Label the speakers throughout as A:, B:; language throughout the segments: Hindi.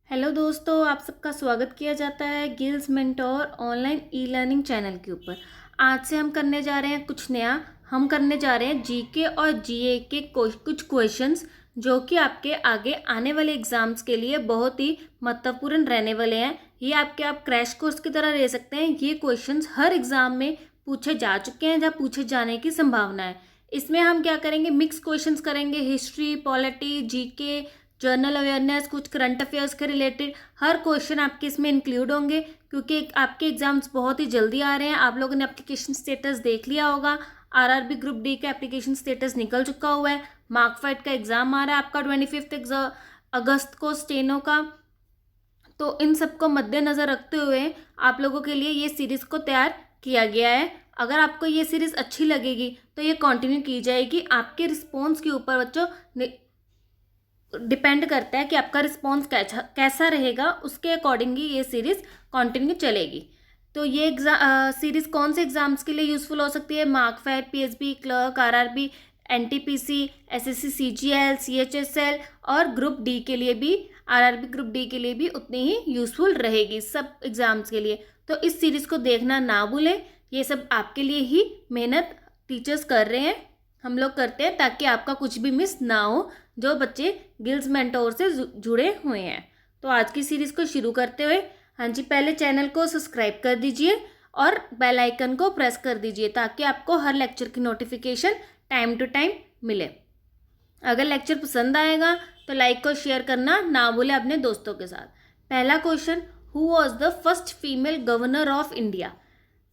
A: हेलो दोस्तों, आप सबका स्वागत किया जाता है gills mentor online e learning channel के ऊपर। आज से हम करने जा रहे हैं कुछ नया। हम करने जा रहे हैं जीके और जीए के कुछ क्वेश्चंस जो कि आपके आगे आने वाले एग्जाम्स के लिए बहुत ही महत्वपूर्ण रहने वाले हैं। ये आप क्रैश कोर्स की तरह ले सकते हैं। ये क्वेश्चंस हर एग्जाम में पूछे जा चुके हैं या पूछे जाने की संभावना है। इसमें हम क्या करेंगे, मिक्स क्वेश्चंस करेंगे, history, polity, GK, journal awareness, कुछ करंट अफेयर्स के रिलेटेड हर क्वेश्चन आपके इसमें इंक्लूड होंगे। क्योंकि आपके एग्जाम्स बहुत ही जल्दी आ रहे हैं। आप लोगों ने एप्लीकेशन स्टेटस देख लिया होगा। आरआरबी ग्रुप डी का एप्लीकेशन स्टेटस निकल चुका हुआ है। मार्कफेड का एग्जाम आ रहा है आपका 25 अगस्त को, स्टेनो का। तो इन सबको मद्देनजर रखते हुए आप लोगों के लिए ये सीरीज को तैयार किया गया है। अगर आपको ये सीरीज अच्छी लगेगी तो ये कंटिन्यू की जाएगी। आपके रिस्पॉन्स के ऊपर बच्चों डिपेंड करता है कि आपका रिस्पॉन्स कैसा रहेगा, उसके अकॉर्डिंग ही ये सीरीज कंटिन्यू चलेगी। तो ये सीरीज कौन से एग्जाम्स के लिए यूजफुल हो सकती है? Markfed, PSB clerk, RRB, NTPC, SSC, CGL, CHSL और ग्रुप डी के लिए भी, आरआरबी ग्रुप डी के लिए भी उतनी ही यूजफुल रहेगी सब एग्जाम्स के लिए। तो इस सीरीज को देखना ना भूलें। ये सब आपके लिए ही मेहनत टीचर्स कर रहे हैं, हम लोग करते हैं, ताकि आपका कुछ भी मिस ना हो जो बच्चे गिल्स मेंटोर से जुड़े हुए हैं। तो आज की सीरीज को शुरू करते हुए, हाँ जी, पहले चैनल को सब्सक्राइब कर दीजिए और बेल आइकन को प्रेस कर दीजिए ताकि आपको हर लेक्चर की नोटिफिकेशन टाइम टू टाइम मिले। अगर लेक्चर पसंद आएगा तो लाइक और शेयर करना ना भूलें अपने दोस्तों के साथ। पहला question, who was the first female governor of India?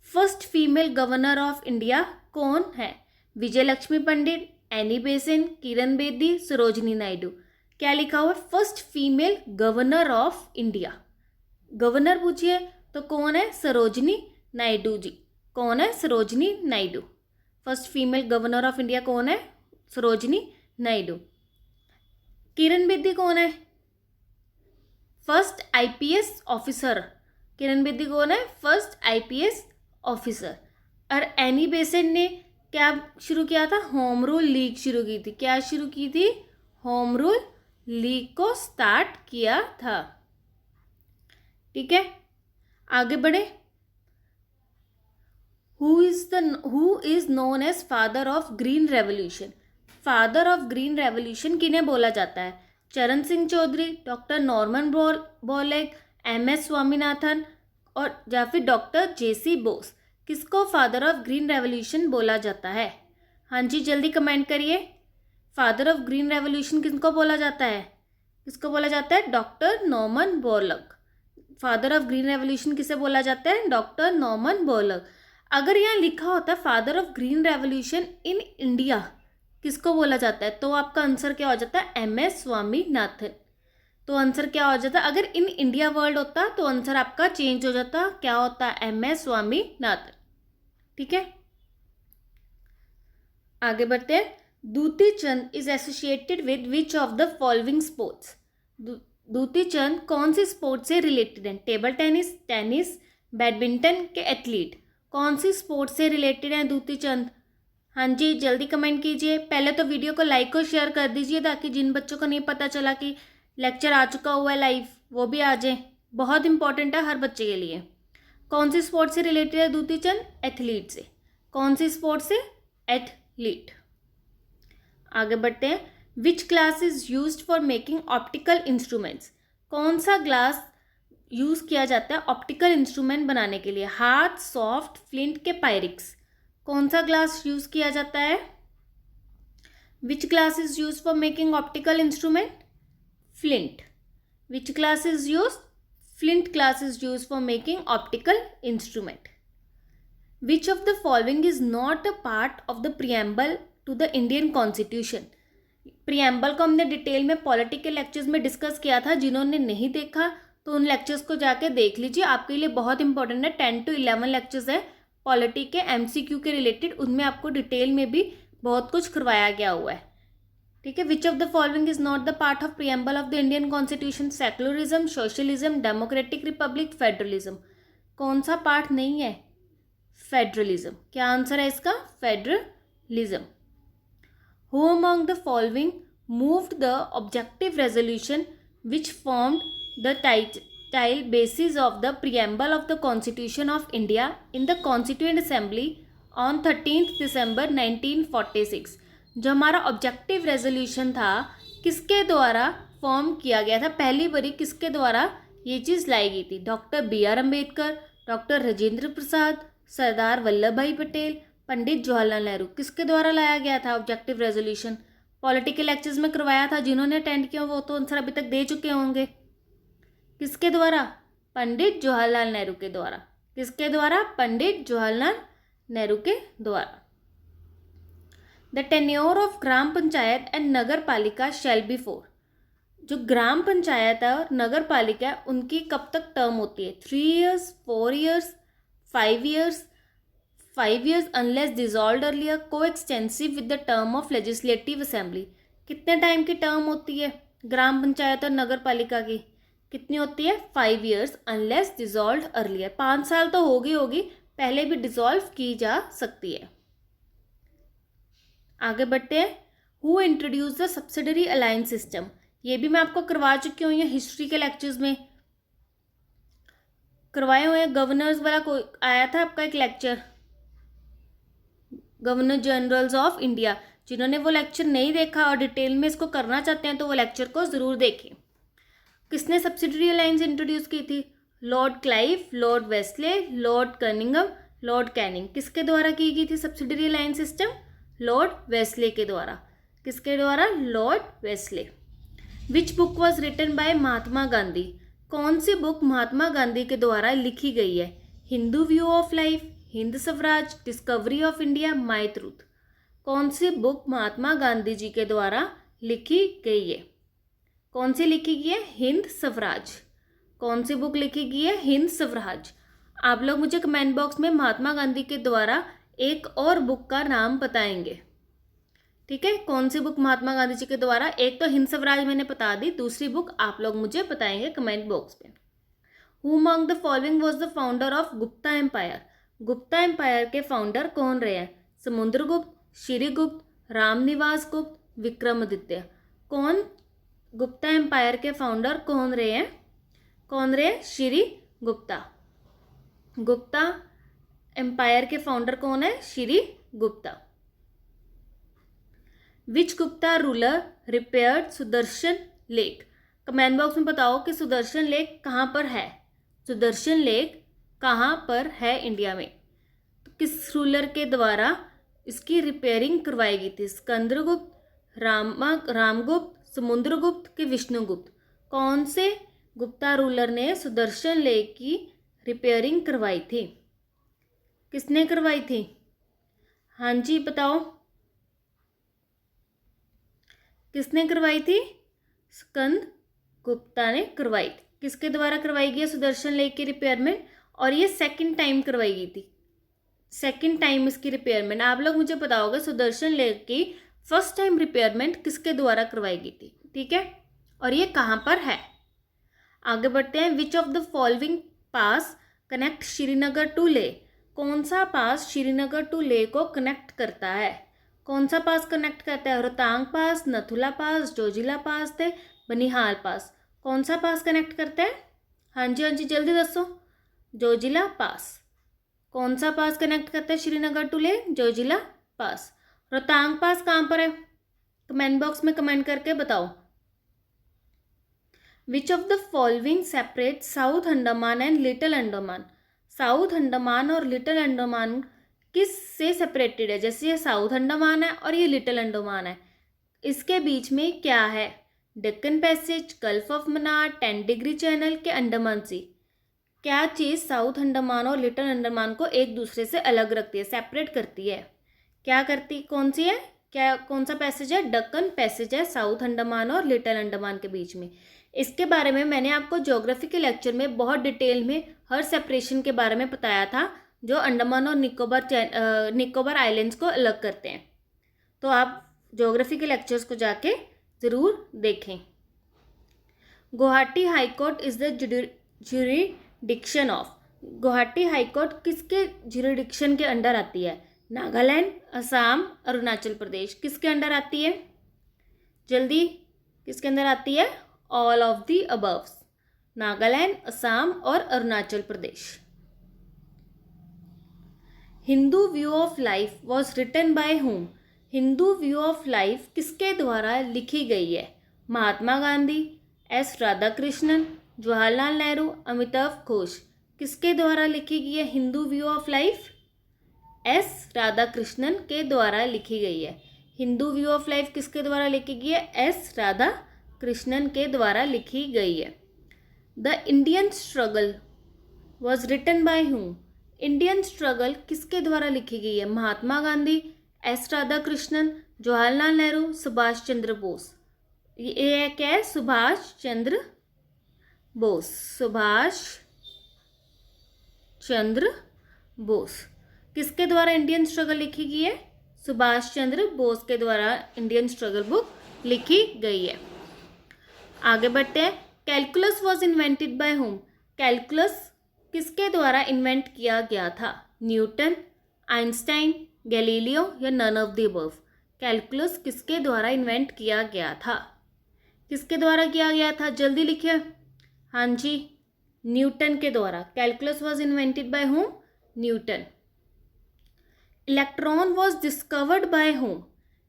A: First female governor of India कौन है? Vijay Lakshmi Pandit, Annie Besant, Kiran Bedi, Sarojini Naidu. क्या लिखा हुआ है? First female governor of India. Governor पूछिए तो कौन है? सरोजिनी नायडू जी। कौन है? Sarojini Naidu. First female governor of India कौन है? सरोजिनी नायडू। किरण बेदी कौन है? First IPS officer. Kiran Bedi कौन है? First IPS officer. और एनी बेसेंट ने क्या शुरू किया था? होम रूल लीग शुरू की थी। क्या शुरू की थी? होम रूल लीग को स्टार्ट किया था। ठीक है, आगे बढ़े। Who is known as father of green revolution? Father of green revolution किन्हें बोला जाता है? Charan Singh Chaudhary, doctor Norman Borlaug, MS Swaminathan और या फिर डॉक्टर जेसी बोस। किसको फादर ऑफ ग्रीन रेवोल्यूशन बोला जाता है? हाँ जी, जल्दी कमेंट करिए। फादर ऑफ ग्रीन रेवोल्यूशन किसको बोला जाता है? किसको बोला जाता है? Doctor Norman Borlaug. Father of green revolution किसे बोला जाता है? Doctor Norman Borlaug. अगर यहाँ लिखा होता father of green revolution in India, किसको बोला जाता है? तो आपका आंसर क्या हो जाता है? एमएस स्वामीनाथन। तो आंसर क्या हो जाता? अगर इन इंडिया वर्ल्ड होता तो आंसर आपका चेंज हो जाता। क्या होता? एमएस स्वामीनाथन। ठीक है, आगे बढ़ते हैं। Dutee Chand is associated with which of the following sports? Dutee Chand कौन सी स्पोर्ट्स से रिलेटेड है? टेबल टेनिस, टेनिस, बैडमिंटन के एथलीट। कौन सी स्पोर्ट्स से रिलेटेड है दूती चंद? हाँ जी, जल्दी कमेंट कीजिए। पहले तो वीडियो को लाइक और शेयर कर दीजिए ताकि जिन बच्चों को नहीं पता चला कि लेक्चर आ चुका हुआ है लाइव, वो भी आ जाए। बहुत इंपॉर्टेंट है हर बच्चे के लिए। कौन सी स्पोर्ट्स से रिलेटेड है दूती चंद? एथलीट से। कौन सी स्पोर्ट्स से? एथलीट। आगे बढ़ते हैं। Which glass is used for making optical instruments? कौन सा ग्लास यूज किया जाता है ऑप्टिकल इंस्ट्रूमेंट बनाने के लिए? हार्ड, सॉफ्ट, फ्लिंट के पायरिक्स। कौन सा ग्लास यूज किया जाता है? Which glass is use for making optical instrument? Flint. Which glass is use? Flint glass is used for making optical instrument. Which of the following is not a part of the preamble to the Indian Constitution? Preamble को हमने डिटेल में पॉलिटिकल लेक्चर्स में डिस्कस किया था। जिन्होंने नहीं देखा तो उन लेक्चर्स को जाके देख लीजिए, आपके लिए बहुत इंपॉर्टेंट है। 10 to 11 लेक्चर्स है पॉलिटी के एमसीक्यू के रिलेटेड, उनमें आपको डिटेल में भी बहुत कुछ करवाया गया हुआ है। ठीक है, विच of the following is not the part of preamble of the Indian constitution? Secularism, socialism, democratic Republic, federalism. कौन सा पार्ट नहीं है? फेडरलिज्म। क्या आंसर है इसका? Federalism. Who among the following moved the objective resolution which formed the tile basis of the preamble of the Constitution of India in the Constituent Assembly on 13th December 1946। जो हमारा ऑब्जेक्टिव रेजोल्यूशन था किसके द्वारा फॉर्म किया गया था, पहली बारी किसके द्वारा ये चीज़ लाई गई थी? Doctor B.R. Ambedkar, doctor Rajendra Prasad, Sardar Vallabh Bhai Patel, Pandit Jawaharlal Nehru. किसके द्वारा लाया गया था ऑब्जेक्टिव रेजोल्यूशन? पॉलिटिकल लेक्चर्स में करवाया था, जिन्होंने अटेंड किया वो तो आंसर अभी तक दे चुके होंगे। किसके द्वारा? पंडित जवाहरलाल नेहरू के द्वारा। किसके द्वारा? पंडित जवाहरलाल नेहरू के द्वारा। The tenure of gram panchayat and nagar palika shall B 4। जो ग्राम पंचायत है और नगर पालिका है उनकी कब तक टर्म होती है? 3 years, 4 years, 5 years, 5 years unless dissolved earlier, co-extensive with the term of legislative assembly। कितने टाइम की टर्म होती है ग्राम पंचायत और नगर पालिका की? कितनी होती है? 5 years unless dissolved earlier। 5 साल तो होगी, पहले भी डिसॉल्व की जा सकती है। आगे बढ़ते हैं। Who introduce the subsidiary alliance system? ये भी मैं आपको करवा चुकी हूँ, ये हिस्ट्री के लेक्चर्स में करवाए हुए हैं। गवर्नर्स वाला कोई आया था आपका एक lecture, governor generals of India. जिन्होंने वो लेक्चर नहीं देखा और डिटेल में इसको करना चाहते हैं तो वो लेक्चर को ज़रूर देखें। किसने सब्सिडरी अलायंस इंट्रोड्यूस की थी? Lord Clive, Lord Wellesley, Lord कर्निंगम, लॉर्ड कैनिंग। किसके द्वारा की गई थी subsidiary alliance system? Lord Wellesley के द्वारा। किसके द्वारा? Lord Wellesley. Which book was written by Mahatma Gandhi? कौन सी बुक महात्मा गांधी के द्वारा लिखी गई है? Hindu view of life, Hind Swaraj, discovery of India, my truth. कौन सी बुक महात्मा गांधी जी के द्वारा लिखी गई है? कौन सी लिखी गई है? हिंद स्वराज। कौन सी बुक लिखी गई है? हिंद स्वराज। आप लोग मुझे कमेंट बॉक्स में महात्मा गांधी के द्वारा एक और बुक का नाम बताएंगे, ठीक है? कौन सी बुक महात्मा गांधी जी के द्वारा? एक तो हिंद स्वराज मैंने बता दी, दूसरी बुक आप लोग मुझे बताएंगे कमेंट बॉक्स पे। Who among the following was the founder of Gupta empire? Gupta empire के फाउंडर कौन रहे हैं? समुद्रगुप्त, श्रीगुप्त, रामनिवास गुप्त, विक्रमादित्य। कौन गुप्ता एम्पायर के फाउंडर कौन रहे हैं? कौन रहे? श्री गुप्ता। गुप्ता एम्पायर के फाउंडर कौन है? Shri Gupta. Which Gupta ruler repaired Sudarshan lake? Comment box में बताओ कि सुदर्शन लेक कहाँ पर है? सुदर्शन लेक कहाँ पर है इंडिया में? तो किस रूलर के द्वारा इसकी रिपेयरिंग करवाई गई थी? स्कंदरगुप्त, रामगुप्त, समुद्रगुप्त के विष्णुगुप्त। कौन से गुप्ता रूलर ने सुदर्शन लेक की रिपेयरिंग करवाई थी? किसने करवाई थी? हाँ जी बताओ, किसने करवाई थी? स्कंद गुप्ता ने करवाई थी। किसके द्वारा करवाई गई सुदर्शन लेक की रिपेयरमेंट? और ये सेकंड टाइम करवाई गई थी, सेकंड टाइम इसकी रिपेयरमेंट। आप लोग मुझे बताओगे सुदर्शन लेक की फर्स्ट टाइम रिपेयरमेंट किसके द्वारा करवाई गई थी, ठीक है? और ये कहाँ पर है? आगे बढ़ते हैं। Which of the following pass connect Srinagar to Leh? कौन सा पास श्रीनगर टू ले को कनेक्ट करता है? कौन सा पास कनेक्ट करता है? रोहतांग पास, नथुला पास, जोजिला पास थे बनिहाल पास। कौन सा पास कनेक्ट करता है? हाँ जी जल्दी दसो। जोजिला पास। कौन सा पास कनेक्ट करता है श्रीनगर टू ले? जोजिला पास। रोहतांग पास कहाँ पर है? कमेंट बॉक्स में कमेंट करके बताओ। विच of the following separate south Andaman and little Andaman? South Andaman और लिटिल अंडमान किस से सेपरेटेड है? जैसे ये साउथ अंडमान है और ये लिटिल अंडमान है, इसके बीच में क्या है? Deccan passage, gulf of Mannar, 10 degree channel के अंडमान सी। क्या चीज़ साउथ अंडमान और लिटिल अंडमान को एक दूसरे से अलग रखती है, सेपरेट करती है? क्या करती, कौन सी है? क्या, कौन सा पैसेज है? डेक्कन पैसेज है साउथ अंडमान और लिटिल अंडमान के बीच में। इसके बारे में मैंने आपको ज्योग्राफी के लेक्चर में बहुत डिटेल में हर सेपरेशन के बारे में बताया था, जो अंडमान और निकोबार आइलैंड्स को अलग करते हैं। तो आप ज्योग्राफी के लेक्चर्स को जाके ज़रूर देखें। Guwahati high court is the jurisdiction of? Guwahati high court किसके ज्यूरिडिक्शन के अंडर आती है? नागालैंड, असम, अरुणाचल प्रदेश। किसके अंडर आती है? जल्दी, किसके अंदर आती है? All of the aboves. Nagaland, Assam और Arunachal Pradesh. Hindu view of life was written by whom? Hindu view of life किसके द्वारा लिखी गई है? महात्मा गांधी, एस राधाकृष्णन, जवाहरलाल नेहरू, अमिताभ घोष। किसके द्वारा लिखी गई है Hindu view of life? S Radhakrishnan के द्वारा लिखी गई है। हिंदू व्यू ऑफ लाइफ किसके द्वारा लिखी गई है? एस राधाकृष्णन के द्वारा लिखी गई है। The Indian struggle was written by whom? Indian struggle किसके द्वारा लिखी गई है? महात्मा गांधी, एस राधाकृष्णन, जवाहरलाल नेहरू, सुभाष चंद्र बोस। ये क्या है? सुभाष चंद्र बोस। सुभाष चंद्र बोस। किसके द्वारा इंडियन स्ट्रगल लिखी गई है? सुभाष चंद्र बोस के द्वारा इंडियन स्ट्रगल बुक लिखी गई है। आगे बढ़ते हैं। Calculus was invented by whom? Calculus किसके द्वारा इन्वेंट किया गया था? न्यूटन, आइंस्टाइन, गैलीलियो या none of the above. Calculus किसके द्वारा इन्वेंट किया गया था? किसके द्वारा किया गया था? जल्दी लिखिए। हाँ जी, न्यूटन के द्वारा। Calculus was invented by whom? Newton. Electron was discovered by whom?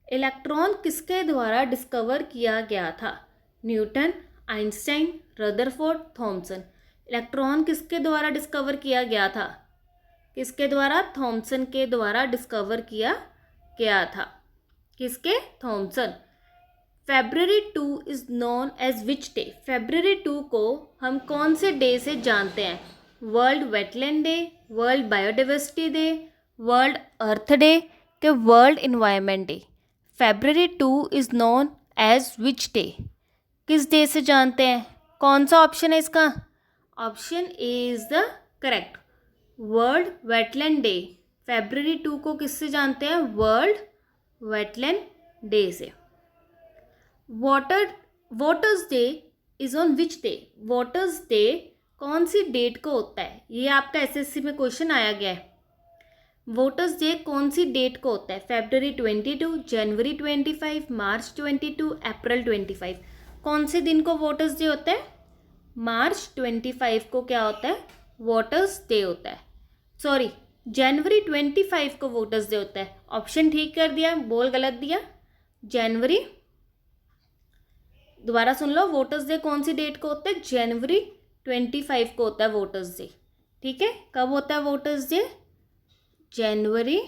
A: Electron किसके द्वारा डिस्कवर किया गया था? Newton, Einstein, Rutherford, Thomson. Electron किसके द्वारा डिस्कवर किया गया था? किसके द्वारा? थॉमसन के द्वारा डिस्कवर किया गया था। किसके? Thomson. February 2 is known as which day? February 2 को हम कौन से डे से जानते हैं? World wetland day, world biodiversity day, world earth day के world environment day. February 2 is known as which day? किस डे से जानते हैं? कौन सा ऑप्शन है इसका? Option A is the correct, world wetland day. February 2 को किससे जानते हैं? वर्ल्ड वेटलैंड डे से। Voters day is on which day? Voters day कौन सी डेट को होता है? ये आपका एसएससी में क्वेश्चन आया गया है। वोटर्स डे कौन सी डेट को होता है? February 22, जनवरी 25, मार्च 22, अप्रैल 25। कौन से दिन को वोटर्स डे होता है? मार्च 25 को क्या होता है? वोटर्स डे होता है। सॉरी, जनवरी 25 को वोटर्स डे होता है। ऑप्शन ठीक कर दिया, बोल गलत दिया। जनवरी, दोबारा सुन लो, वोटर्स डे कौन सी डेट को होता है? जनवरी 25 को होता है वोटर्स डे। ठीक है, कब होता है वोटर्स डे? जनवरी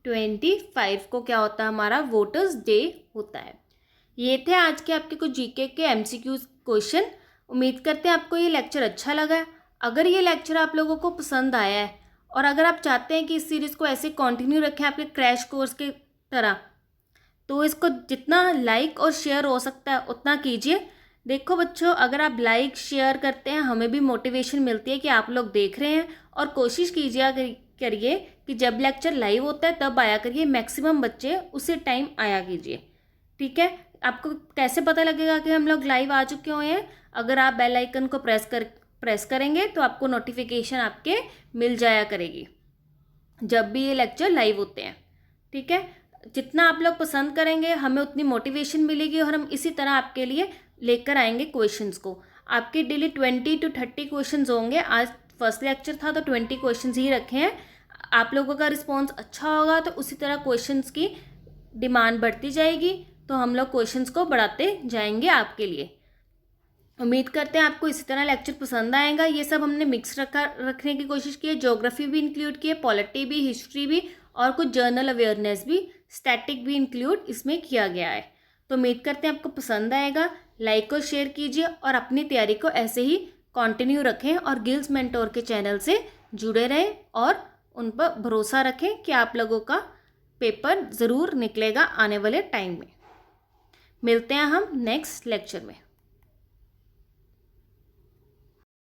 A: 25 को क्या होता है? हमारा वोटर्स डे होता है। ये थे आज के आपके कुछ जीके के एमसीक्यू क्वेश्चन। उम्मीद करते हैं आपको ये लेक्चर अच्छा लगा है। अगर ये लेक्चर आप लोगों को पसंद आया है और अगर आप चाहते हैं कि इस सीरीज़ को ऐसे कंटिन्यू रखें आपके क्रैश कोर्स के तरह, तो इसको जितना लाइक और शेयर हो सकता है उतना कीजिए। देखो बच्चों, अगर आप लाइक शेयर करते हैं हमें भी मोटिवेशन मिलती है कि आप लोग देख रहे हैं। और कोशिश करिए कि जब लेक्चर लाइव होता है तब आया करिए। मैक्सिमम बच्चे उसी टाइम आया कीजिए। ठीक है, आपको कैसे पता लगेगा कि हम लोग लाइव आ चुके हुए हैं? अगर आप बेल आइकन को प्रेस करेंगे तो आपको नोटिफिकेशन आपके मिल जाया करेगी जब भी ये लेक्चर लाइव होते हैं। ठीक है, जितना आप लोग पसंद करेंगे हमें उतनी मोटिवेशन मिलेगी और हम इसी तरह आपके लिए लेकर आएंगे क्वेश्चंस को। आपके डेली 20 to 30 क्वेश्चंस होंगे। आज फर्स्ट लेक्चर था तो 20 क्वेश्चंस ही रखे हैं। आप लोगों का रिस्पॉन्स अच्छा होगा तो उसी तरह क्वेश्चंस की डिमांड बढ़ती जाएगी, तो हम लोग क्वेश्चंस को बढ़ाते जाएंगे आपके लिए। उम्मीद करते हैं आपको इसी तरह लेक्चर पसंद आएगा। ये सब हमने मिक्स रखने की कोशिश की है। ज्योग्राफी भी इंक्लूड की है, पॉलिटी भी, हिस्ट्री भी और कुछ जर्नल अवेयरनेस भी, स्टैटिक भी इंक्लूड इसमें किया गया है। तो उम्मीद करते हैं आपको पसंद आएगा। लाइक और शेयर कीजिए और अपनी तैयारी को ऐसे ही कंटिन्यू रखें और गिल्स मेंटोर के चैनल से जुड़े रहें और उन पर भरोसा रखें कि आप लोगों का पेपर ज़रूर निकलेगा आने वाले टाइम में। मिलते हैं हम नेक्स्ट लेक्चर में।